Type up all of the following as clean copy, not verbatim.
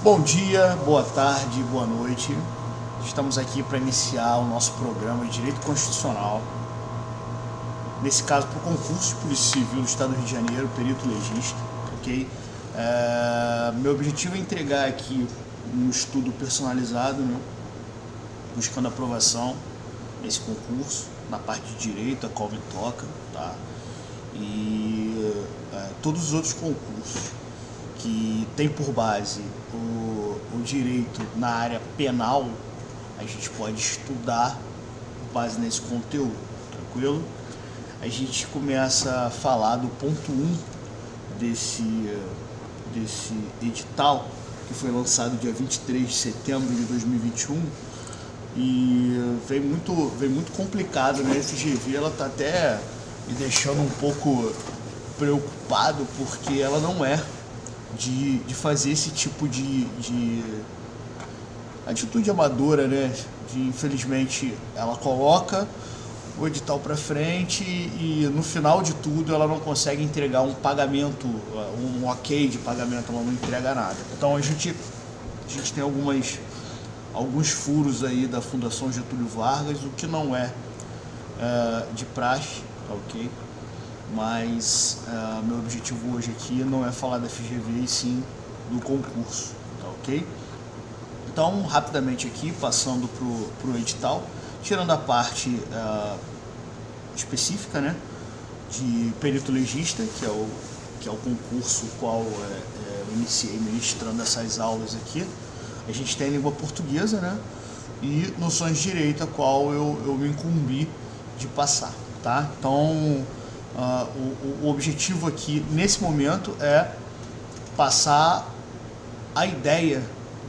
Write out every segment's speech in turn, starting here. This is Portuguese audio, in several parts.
Bom dia, boa tarde, boa noite. Estamos aqui para iniciar o nosso programa de Direito Constitucional. Nesse caso, para o concurso de Polícia Civil do Estado do Rio de Janeiro, perito legista, ok? Meu objetivo é entregar aqui um estudo personalizado, né, buscando aprovação nesse concurso, na parte de direito, a qual me toca, tá? E todos os outros concursos que tem por base o direito na área penal, a gente pode estudar com base nesse conteúdo, tranquilo? A gente começa a falar do ponto 1 desse edital, que foi lançado dia 23 de setembro de 2021, e vem muito complicado, né? A FGV, ela tá até me deixando um pouco preocupado, porque ela não é de fazer esse tipo de atitude amadora, né? Infelizmente, ela coloca o edital para frente e no final de tudo ela não consegue entregar um pagamento, um ok de pagamento, ela não entrega nada. Então a gente tem alguns furos aí da Fundação Getúlio Vargas, o que não é de praxe, ok? Mas meu objetivo hoje aqui não é falar da FGV e sim do concurso, tá ok? Então, rapidamente aqui, passando pro edital, tirando a parte específica, né, de perito legista, que é o concurso qual eu iniciei ministrando essas aulas aqui. A gente tem a língua portuguesa, né, e noções de direito, a qual eu me incumbi de passar, tá? Então, o objetivo aqui, nesse momento, é passar a ideia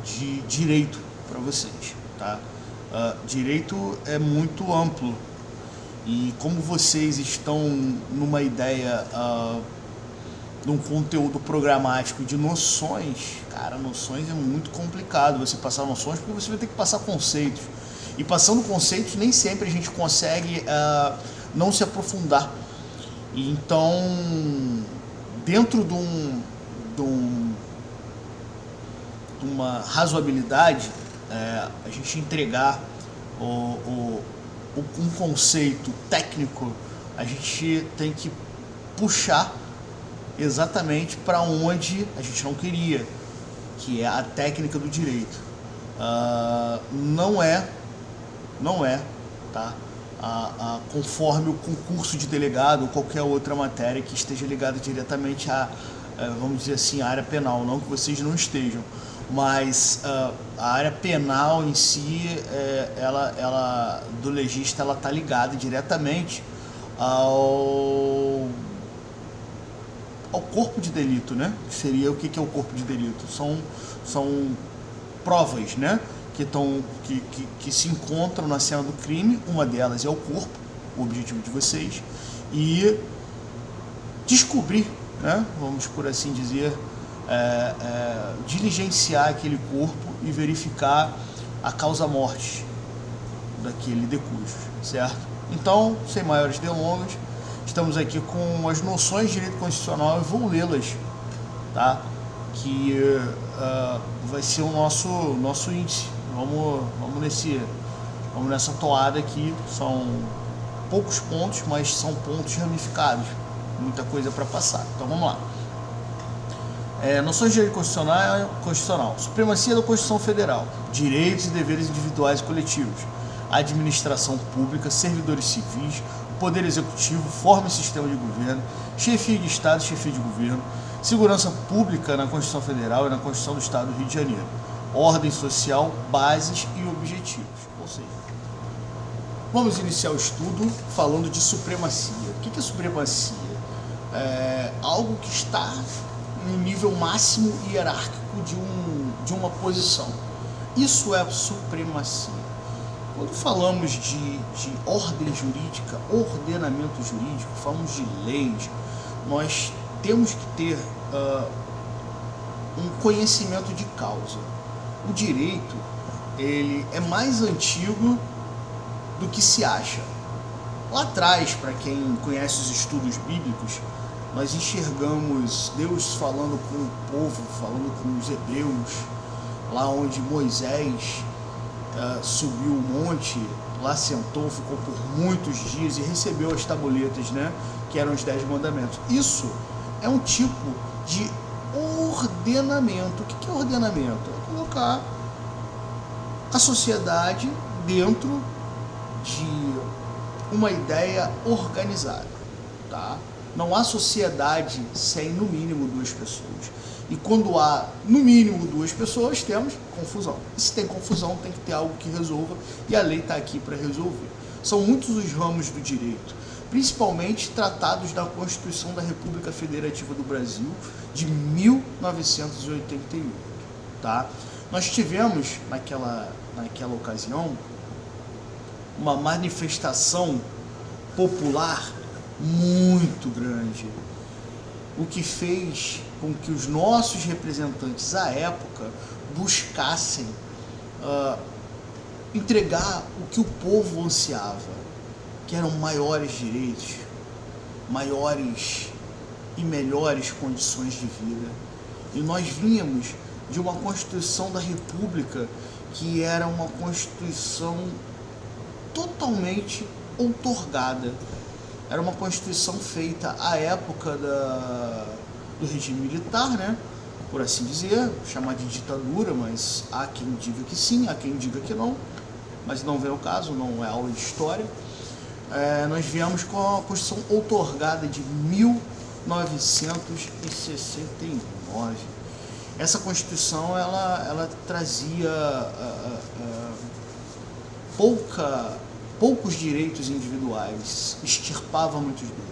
de direito para vocês, tá? Direito é muito amplo e como vocês estão numa ideia, num conteúdo programático de noções, cara, noções é muito complicado você passar noções, porque você vai ter que passar conceitos. E passando conceitos, nem sempre a gente consegue não se aprofundar. Então, dentro de uma razoabilidade, a gente entregar um conceito técnico, a gente tem que puxar exatamente para onde a gente não queria, que é a técnica do direito. Não é, tá? Conforme o concurso de delegado ou qualquer outra matéria que esteja ligada diretamente a, vamos dizer assim, a área penal, não que vocês não estejam, mas a área penal em si, ela do legista, ela está ligada diretamente ao corpo de delito, né? Seria o que é o corpo de delito? São provas, né? Que se encontram na cena do crime. Uma delas é o corpo, o objetivo de vocês, e descobrir, né? Vamos por assim dizer, diligenciar aquele corpo e verificar a causa-morte daquele decúbito, certo? Então, sem maiores delongas, estamos aqui com as noções de direito constitucional e vou lê-las, tá? Que vai ser o nosso índice. Vamos nessa toada aqui. São poucos pontos, mas são pontos ramificados. Muita coisa para passar. Então vamos lá. Noções de direito constitucional. Supremacia da Constituição Federal. Direitos e deveres individuais e coletivos. Administração pública, servidores civis, poder executivo, forma e sistema de governo, chefia de Estado e chefia de governo, segurança pública na Constituição Federal e na Constituição do Estado do Rio de Janeiro, ordem social, bases e objetivos. Ou seja, vamos iniciar o estudo falando de supremacia. O que é supremacia? Algo que está no nível máximo hierárquico de uma posição. Isso é supremacia. Quando falamos de ordem jurídica, ordenamento jurídico, falamos de leis, nós temos que ter um conhecimento de causa. O direito, ele é mais antigo do que se acha. Lá atrás, para quem conhece os estudos bíblicos, nós enxergamos Deus falando com o povo, falando com os hebreus, lá onde Moisés subiu o monte, lá sentou, ficou por muitos dias e recebeu as tabuletas, né, que eram os 10 mandamentos. Isso é um tipo de ordenamento. O que é ordenamento? É colocar a sociedade dentro de uma ideia organizada, tá? Não há sociedade sem no mínimo 2 pessoas. E quando há no mínimo 2 pessoas, temos confusão. E se tem confusão, tem que ter algo que resolva, e a lei está aqui para resolver. São muitos os ramos do direito, principalmente tratados da Constituição da República Federativa do Brasil de 1988, tá? Nós tivemos naquela ocasião uma manifestação popular muito grande, o que fez com que os nossos representantes à época buscassem entregar o que o povo ansiava, que eram maiores direitos, maiores e melhores condições de vida. E nós vínhamos de uma Constituição da República que era uma Constituição totalmente outorgada. Era uma Constituição feita à época do regime militar, né? Por assim dizer, chamar de ditadura, mas há quem diga que sim, há quem diga que não, mas não vem ao caso, não é aula de história. Nós viemos com a Constituição outorgada de 1969. Essa Constituição ela trazia poucos direitos individuais, extirpava muitos deles.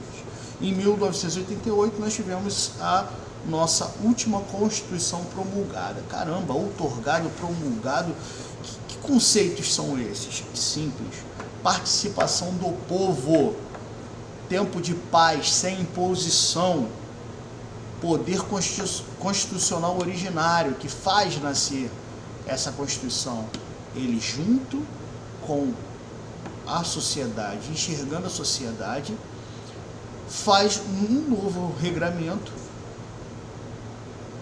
Em 1988 nós tivemos a nossa última Constituição promulgada. Caramba, outorgado, promulgado, que conceitos são esses? Simples. Participação do povo, tempo de paz, sem imposição, poder constitucional originário que faz nascer essa Constituição. Ele junto com a sociedade, enxergando a sociedade, faz um novo regramento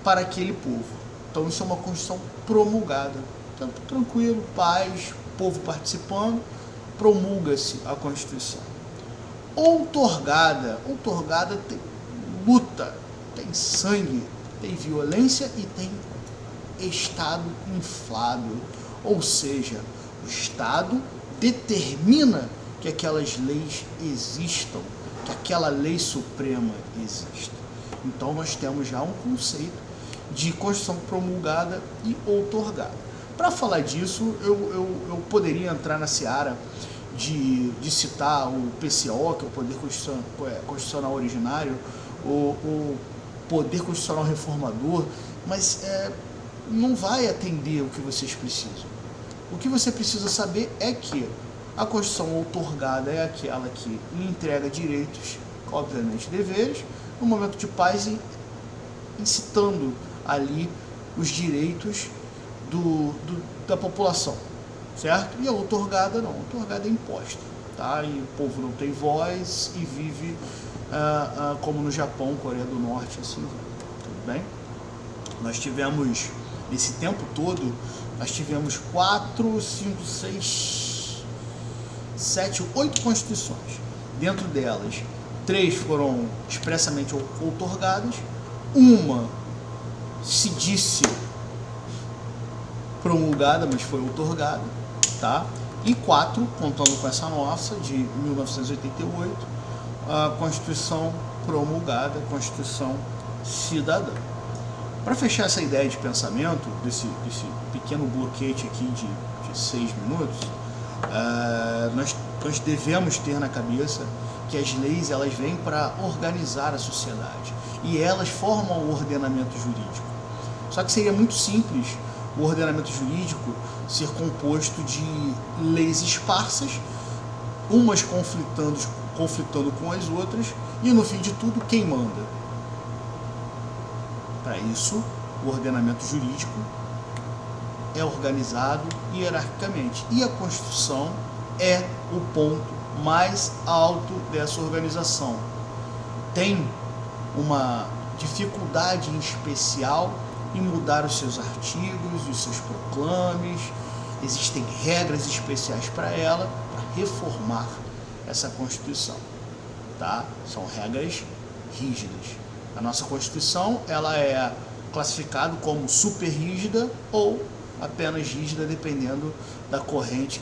para aquele povo. Então isso é uma Constituição promulgada. Então, tranquilo, paz, povo participando, promulga-se a Constituição. Outorgada tem luta, tem sangue, tem violência e tem Estado inflado. Ou seja, o Estado determina que aquelas leis existam, que aquela lei suprema exista. Então nós temos já um conceito de Constituição promulgada e outorgada. Para falar disso, eu poderia entrar na seara de citar o PCO, que é o Poder Constitucional Originário, o Poder Constitucional Reformador, mas não vai atender o que vocês precisam. O que você precisa saber é que a Constituição outorgada é aquela que lhe entrega direitos, obviamente deveres, no momento de paz, incitando ali os direitos da população, certo? E a outorgada não, a outorgada é imposta, tá? E o povo não tem voz e vive como no Japão, Coreia do Norte, assim, tudo bem? Nós tivemos, nesse tempo todo, nós tivemos 4, 5, 6, 7, 8 constituições. Dentro delas, 3 foram expressamente outorgadas, uma se disse promulgada, mas foi outorgada, tá? E 4, contando com essa nossa, de 1988, a Constituição promulgada, a Constituição Cidadã. Para fechar essa ideia de pensamento, desse pequeno bloquete aqui de 6 minutos, nós devemos ter na cabeça que as leis elas vêm para organizar a sociedade e elas formam o ordenamento jurídico. Só que seria muito simples o ordenamento jurídico ser composto de leis esparsas, umas conflitando com as outras, e no fim de tudo, quem manda? Para isso, o ordenamento jurídico é organizado hierarquicamente, e a Constituição é o ponto mais alto dessa organização. Tem uma dificuldade em especial em mudar os seus artigos, os seus proclames. Existem regras especiais para ela, para reformar essa Constituição, tá? São regras rígidas. A nossa Constituição, ela é classificada como super rígida ou apenas rígida, dependendo da corrente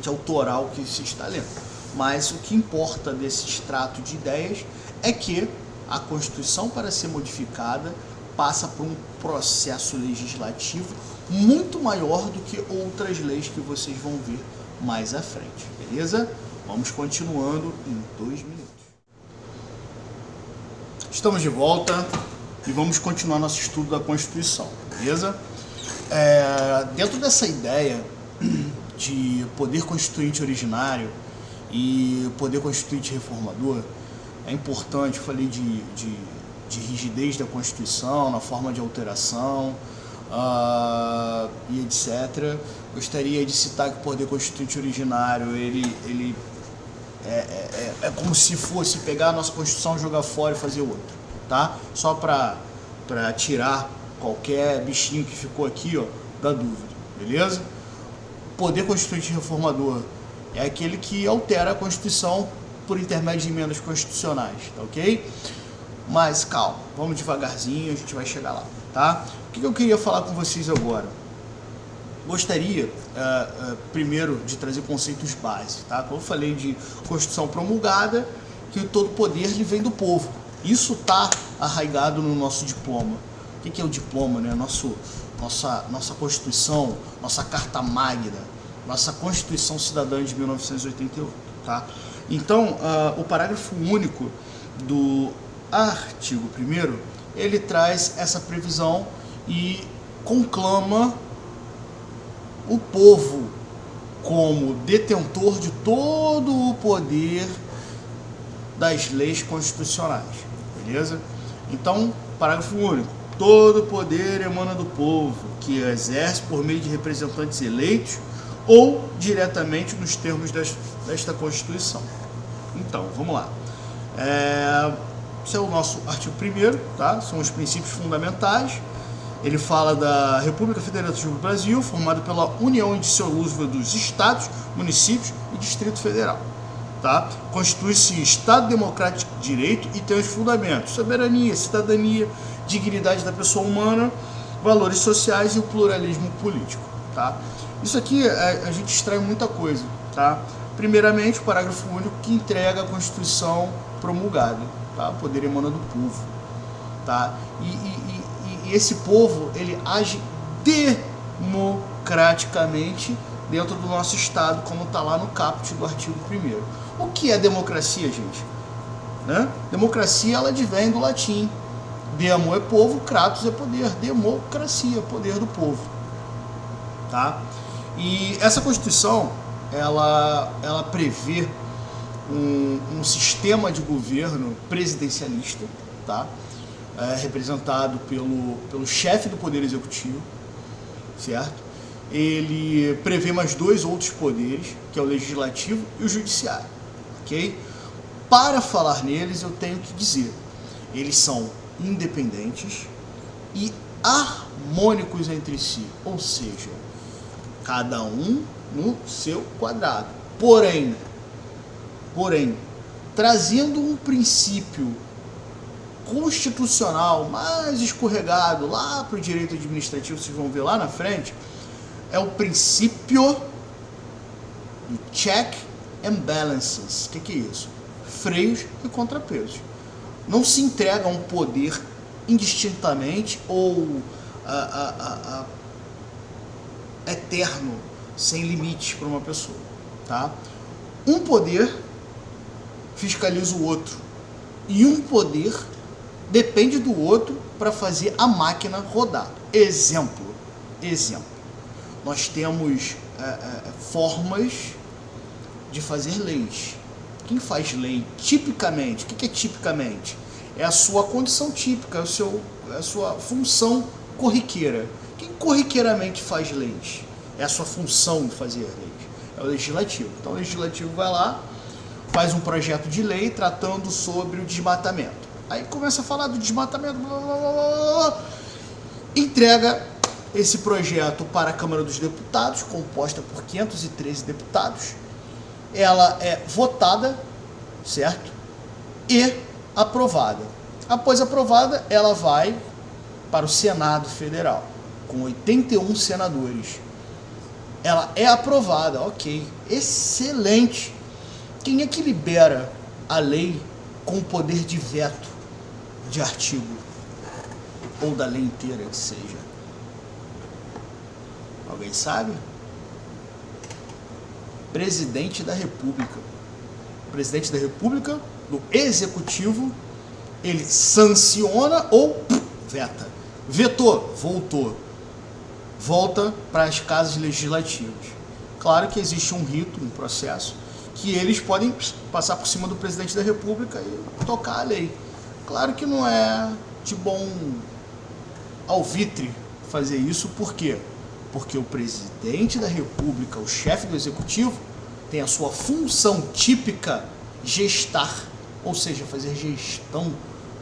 autoral que se está lendo. Mas o que importa desse extrato de ideias é que a Constituição, para ser modificada, passa por um processo legislativo muito maior do que outras leis que vocês vão ver mais à frente, beleza? Vamos continuando em 2 minutos. Estamos de volta e vamos continuar nosso estudo da Constituição, beleza? Dentro dessa ideia de poder constituinte originário e poder constituinte reformador, é importante, eu falei de rigidez da Constituição, na forma de alteração e etc. Gostaria de citar que o poder constituinte originário, ele é como se fosse pegar a nossa Constituição, jogar fora e fazer outra, tá? Só para tirar qualquer bichinho que ficou aqui, ó, da dúvida, beleza? O poder constituinte reformador é aquele que altera a Constituição por intermédio de emendas constitucionais, tá ok? Mas calma, vamos devagarzinho, a gente vai chegar lá, tá? O que eu queria falar com vocês agora? Gostaria, primeiro, de trazer conceitos básicos, tá? Como eu falei de Constituição promulgada, que todo poder lhe vem do povo. Isso está arraigado no nosso diploma. O que é o diploma, né? Nossa Constituição, nossa Carta Magna, nossa Constituição Cidadã de 1988, tá? Então, o parágrafo único do artigo 1º, ele traz essa previsão e conclama o povo como detentor de todo o poder das leis constitucionais, beleza? Então, parágrafo único. Todo poder emana do povo, que exerce por meio de representantes eleitos ou diretamente nos termos desta Constituição. Então, vamos lá. Esse é o nosso artigo 1º, tá? São os princípios fundamentais. Ele fala da República Federativa do Brasil, formada pela união indissolúvel dos estados, municípios e Distrito Federal. Tá? Constitui-se Estado democrático de direito e tem os fundamentos: soberania, cidadania, dignidade da pessoa humana, valores sociais e o pluralismo político. Tá? Isso aqui a gente extrai muita coisa. Tá? Primeiramente, o parágrafo único que entrega a Constituição promulgada. Tá? O poder emana do povo. Tá? E esse povo, ele age democraticamente dentro do nosso Estado, como está lá no caput do artigo 1º. O que é democracia, gente? Né? Democracia, ela advém do latim. Demo é povo, kratos é poder. Democracia, poder do povo. Tá? E essa Constituição, ela prevê um sistema de governo presidencialista, tá? Representado pelo chefe do Poder Executivo, certo? Ele prevê mais 2 outros poderes, que é o Legislativo e o Judiciário, ok? Para falar neles, eu tenho que dizer, eles são independentes e harmônicos entre si, ou seja, cada um no seu quadrado. Porém, trazendo um princípio constitucional mais escorregado lá para o direito administrativo, vocês vão ver lá na frente, é o princípio do check and balances. O que é isso? Freios e contrapesos. Não se entrega um poder indistintamente ou eterno, sem limites para uma pessoa. Tá? Um poder fiscaliza o outro e um poder depende do outro para fazer a máquina rodar. Exemplo. Nós temos formas de fazer leis. Quem faz lei tipicamente? O que é tipicamente? É a sua condição típica, a sua função corriqueira. Quem corriqueiramente faz leis? É a sua função de fazer leis. É o legislativo. Então o legislativo vai lá, faz um projeto de lei tratando sobre o desmatamento. Aí começa a falar do desmatamento, blá, blá, blá, blá, entrega esse projeto para a Câmara dos Deputados, composta por 513 deputados. Ela é votada, certo? E aprovada. Após aprovada, ela vai para o Senado Federal, com 81 senadores. Ela é aprovada, ok, excelente. Quem é que libera a lei com o poder de veto de artigo, ou da lei inteira que seja? Alguém sabe? Presidente da República. O presidente da República, do Executivo, ele sanciona ou veta. Vetou, voltou. Volta para as casas legislativas. Claro que existe um rito, um processo, que eles podem passar por cima do presidente da República e tocar a lei. Claro que não é de bom alvitre fazer isso, por quê? Porque o presidente da República, o chefe do Executivo, tem a sua função típica gestar, ou seja, fazer gestão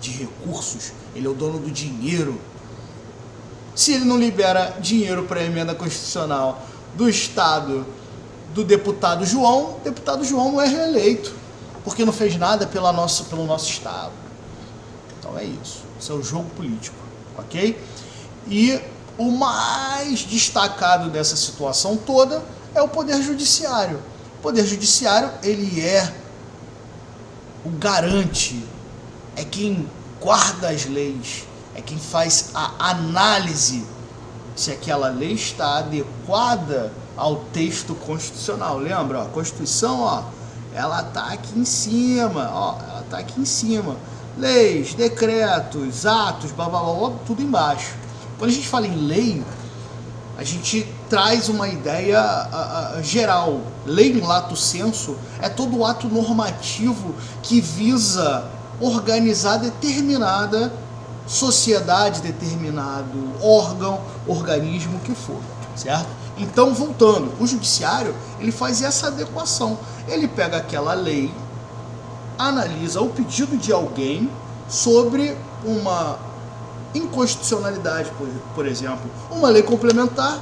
de recursos. Ele é o dono do dinheiro. Se ele não libera dinheiro para a emenda constitucional do Estado do deputado João, o deputado João não é reeleito, porque não fez nada pelo nosso Estado. Então é isso. Isso é o jogo político, ok? E o mais destacado dessa situação toda é o Poder Judiciário. O Poder Judiciário, ele é o garante, é quem guarda as leis, é quem faz a análise se aquela lei está adequada ao texto constitucional. Lembra? Ó, a Constituição, ó, ela está aqui em cima, ó, ela está aqui em cima. Leis, decretos, atos, blá, blá, blá, tudo embaixo. Quando a gente fala em lei, a gente traz uma ideia geral. Lei, em lato sensu, é todo ato normativo que visa organizar determinada sociedade, determinado órgão, organismo que for, certo? Então, voltando, o judiciário, ele faz essa adequação. Ele pega aquela lei, analisa o pedido de alguém sobre uma inconstitucionalidade, por exemplo. Uma lei complementar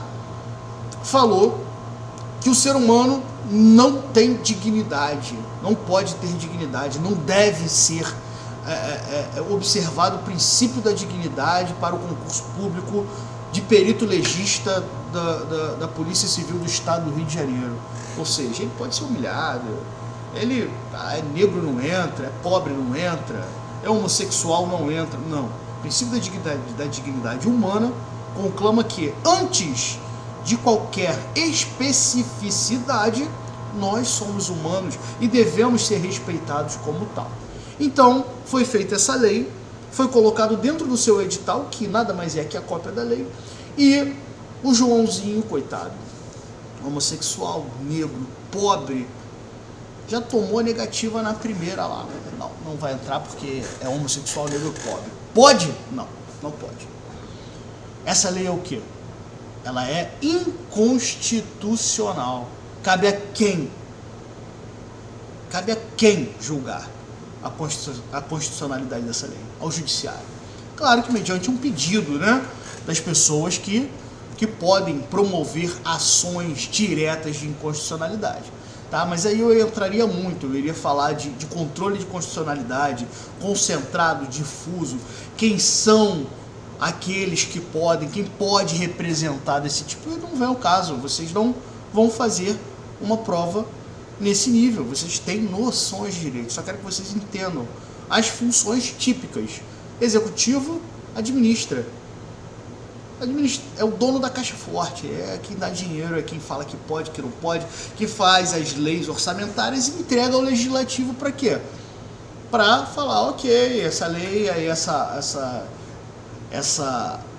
falou que o ser humano não tem dignidade, não pode ter dignidade, não deve ser observado o princípio da dignidade para o concurso público de perito legista da Polícia Civil do Estado do Rio de Janeiro. Ou seja, ele pode ser humilhado, ele é negro, não entra, é pobre, não entra, é homossexual, não entra. Não. O princípio da dignidade humana conclama que, antes de qualquer especificidade, nós somos humanos e devemos ser respeitados como tal. Então, foi feita essa lei, foi colocado dentro do seu edital, que nada mais é que a cópia da lei, e o Joãozinho, coitado, homossexual, negro, pobre, já tomou a negativa na primeira lá. Não vai entrar porque é homossexual, negro e pobre. Pode? Não, não pode. Essa lei é o quê? Ela é inconstitucional. Cabe a quem? Cabe a quem julgar a constitucionalidade dessa lei? Ao judiciário. Claro que mediante um pedido, né, das pessoas que podem promover ações diretas de inconstitucionalidade. Tá? Mas aí eu entraria muito, eu iria falar de controle de constitucionalidade, concentrado, difuso, quem são aqueles que podem, quem pode representar desse tipo. E não é o caso, vocês não vão fazer uma prova nesse nível, vocês têm noções de direito, só quero que vocês entendam as funções típicas. Executivo administra, é o dono da caixa forte, é quem dá dinheiro, é quem fala que pode, que não pode, que faz as leis orçamentárias e entrega ao legislativo para quê? Para falar, ok, essa lei,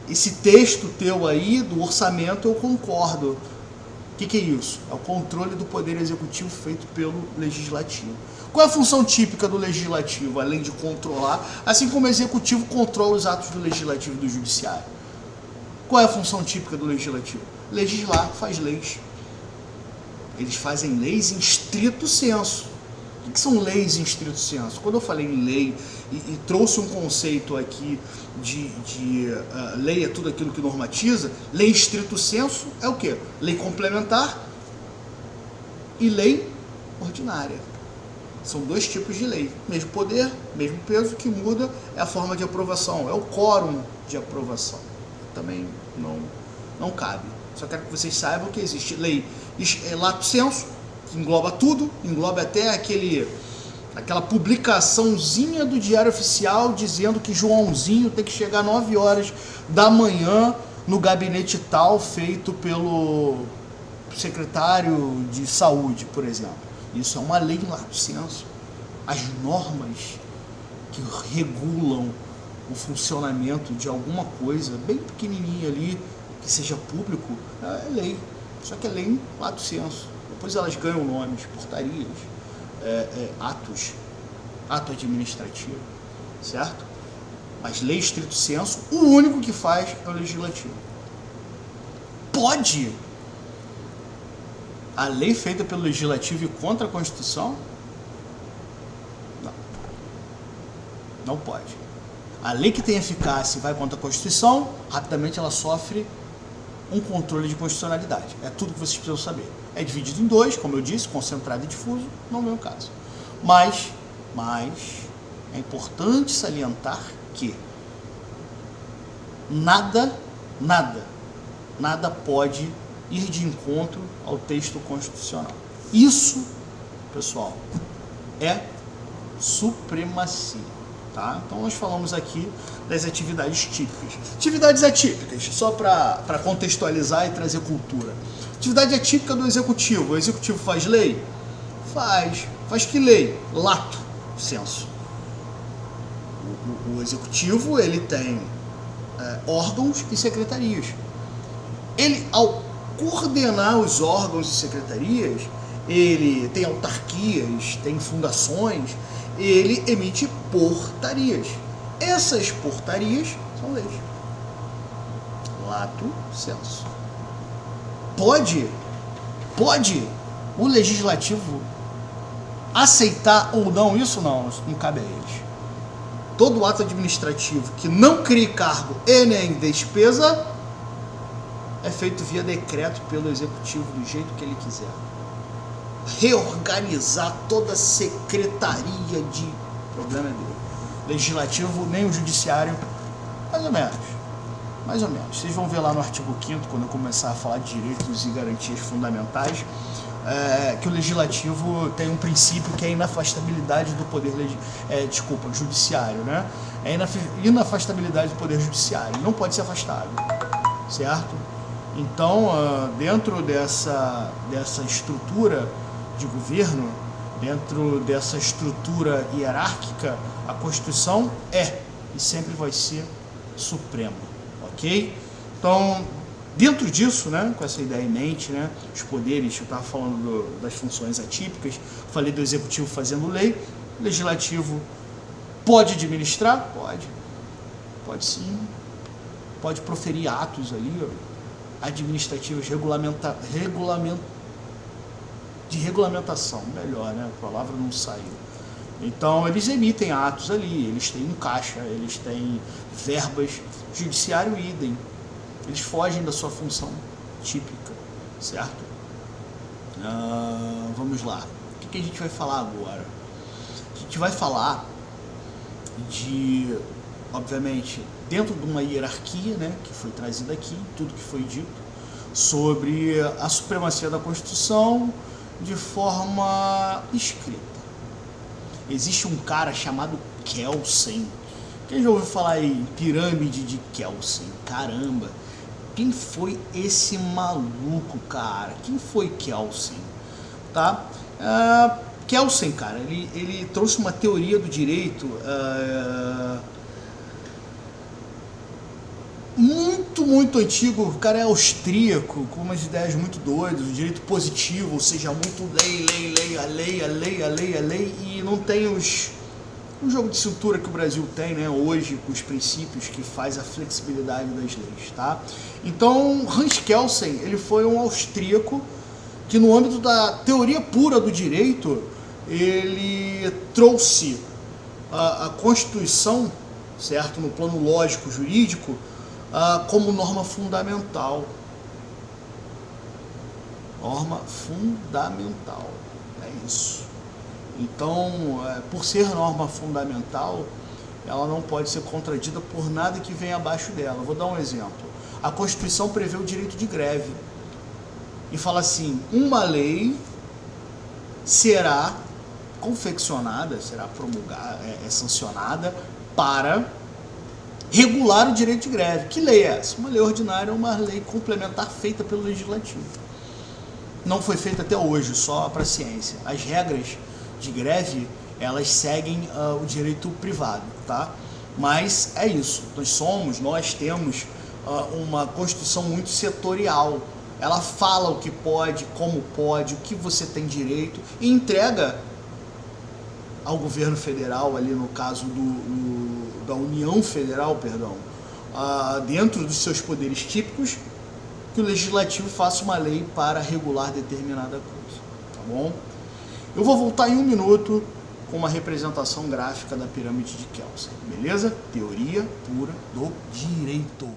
esse texto teu aí do orçamento eu concordo. O que é isso? É o controle do poder executivo feito pelo legislativo. Qual é a função típica do legislativo, além de controlar, assim como o executivo controla os atos do legislativo e do judiciário? Qual é a função típica do legislativo? Legislar, faz leis. Eles fazem leis em estrito senso. que são leis em estrito senso? Quando eu falei em lei e trouxe um conceito aqui de lei é tudo aquilo que normatiza, lei em estrito senso é o quê? Lei complementar e lei ordinária. São dois tipos de lei. Mesmo poder, mesmo peso, que muda é a forma de aprovação, é o quórum de aprovação. Também não cabe. Só quero que vocês saibam que existe lei lato sensu, que engloba tudo, engloba até aquela publicaçãozinha do Diário Oficial dizendo que Joãozinho tem que chegar 9 horas da manhã no gabinete tal, feito pelo secretário de saúde, por exemplo. Isso é uma lei em lato sensu. As normas que regulam o funcionamento de alguma coisa bem pequenininha ali, que seja público, é lei. Só que é lei em lato sensu. Depois elas ganham nomes, portarias, ato administrativo, certo? Mas lei estrito sensu, o único que faz é o legislativo. Pode a lei feita pelo legislativo ir contra a Constituição? Não. Não pode. A lei que tem eficácia e vai contra a Constituição, rapidamente ela sofre um controle de constitucionalidade. É tudo que vocês precisam saber. É dividido em dois, como eu disse, concentrado e difuso, não é o meu caso. Mas é importante salientar que nada pode ir de encontro ao texto constitucional. Isso, pessoal, é supremacia, tá? Então nós falamos aqui das atividades típicas. Atividades atípicas, só para contextualizar e trazer cultura. Atividade atípica do executivo. O executivo faz lei? Faz. Faz que lei? Lato sensu. O executivo, ele tem órgãos e secretarias. Ele, ao coordenar os órgãos e secretarias, ele tem autarquias, tem fundações, ele emite portarias. Essas portarias são leis. Lato sensu. Pode o legislativo aceitar ou não isso? Não cabe a eles. Todo ato administrativo que não crie cargo e nem despesa é feito via decreto pelo executivo do jeito que ele quiser. Reorganizar toda a secretaria de problema é dele. Legislativo, nem o judiciário, mais ou menos. Vocês vão ver lá no artigo 5º, quando eu começar a falar de direitos e garantias fundamentais, que o legislativo tem um princípio que é a inafastabilidade do poder judiciário, né? É inafastabilidade do poder judiciário, ele não pode ser afastado, certo? Então, dentro dessa estrutura de governo, dentro dessa estrutura hierárquica, a Constituição é e sempre vai ser suprema, ok? Então, dentro disso, né, com essa ideia em mente, né, os poderes, eu estava falando das funções atípicas, falei do executivo fazendo lei, o legislativo pode administrar? Pode sim, pode proferir atos ali, administrativos, de regulamentação, melhor, né, a palavra não saiu. Então, eles emitem atos ali, eles têm um caixa, eles têm verbas, judiciário idem. Eles fogem da sua função típica, certo? Vamos lá. O que a gente vai falar agora? A gente vai falar de, obviamente, dentro de uma hierarquia, né, que foi trazida aqui, tudo que foi dito, sobre a supremacia da Constituição de forma escrita. Existe um cara chamado Kelsen. Quem já ouviu falar em pirâmide de Kelsen? Caramba! Quem foi esse maluco, cara? Quem foi Kelsen? Tá? Kelsen, cara, ele trouxe uma teoria do direito muito antigo. O cara é austríaco, com umas ideias muito doidas, o direito positivo, ou seja, muito lei, e não tem um jogo de cintura que o Brasil tem, né, hoje, com os princípios que faz a flexibilidade das leis, tá? Então, Hans Kelsen, ele foi um austríaco que, no âmbito da teoria pura do direito, ele trouxe a Constituição, certo, no plano lógico jurídico, como norma fundamental. Norma fundamental, é isso. Então, por ser norma fundamental, ela não pode ser contradita por nada que venha abaixo dela. Vou dar um exemplo. A Constituição prevê o direito de greve e fala assim: uma lei será confeccionada, será promulgada, sancionada para regular o direito de greve. Que lei é essa? Uma lei ordinária, uma lei complementar feita pelo Legislativo. Não foi feita até hoje, só para a ciência. As regras de greve, elas seguem o direito privado, tá? Mas é isso, nós temos uma Constituição muito setorial. Ela fala o que pode, como pode, o que você tem direito e entrega ao governo federal, ali no caso da União Federal, perdão, dentro dos seus poderes típicos, que o Legislativo faça uma lei para regular determinada coisa, tá bom? Eu vou voltar em um minuto com uma representação gráfica da pirâmide de Kelsen, beleza? Teoria pura do direito.